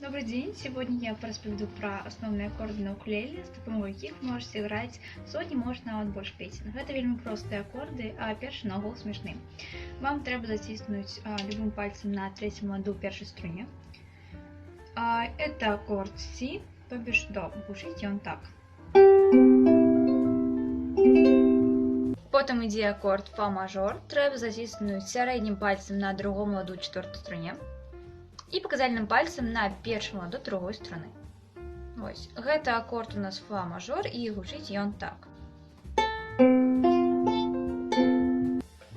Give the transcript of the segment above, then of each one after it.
Добрый день! Сегодня я распавяду про основные аккорды на укулеле, з дапамогай якіх вы можете іграць сотні, можа нават больш песен. Гэта вельмі простыя аккорды, а першы наогул смешны. Вам трэба заціснуць любым пальцем на трэцім ладу першай струне. Это аккорд Си, то бишь до. Гучыць ён так. Потым ідзе аккорд Фа мажор. Трэба заціснуць сярэднім пальцем на другом ладу чвёртай струне і паказальным пальцем на першым ладу другой струны. Вось. Гэта аккорд у нас Фа мажор і гучыць ён так.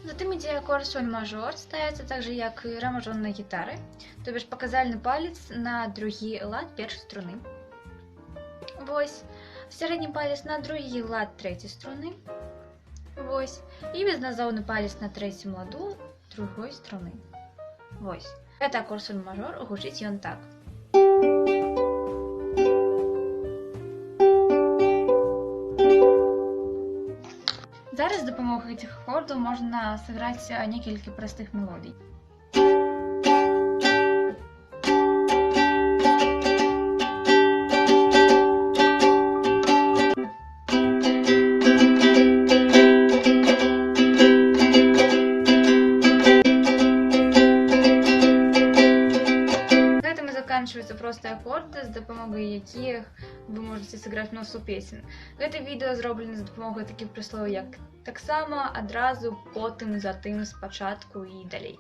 Затым ідзе аккорд Соль мажор, ставіцца так же, як і ре мажор на гітары, то бишь паказальны палец на другі лад першай струны. Вось. Сярэдні палец на другі лад трэцяй струны. Вось. І безназоўны палец на трэцім ладу другой струны. Вось. Гэта аккорд Соль мажор, гучыць ён так. Зараз з дапамогай гэтых аккордаў можна сыграць некалькі простых мелодый. Заканчиваются простые аккорды, з дапамогай якіх вы можете сыграць мноства песен. Гэта відэо зроблена з дапамогай такіх прыслоў, як таксама, адразу, потым, затым, спачатку і далей.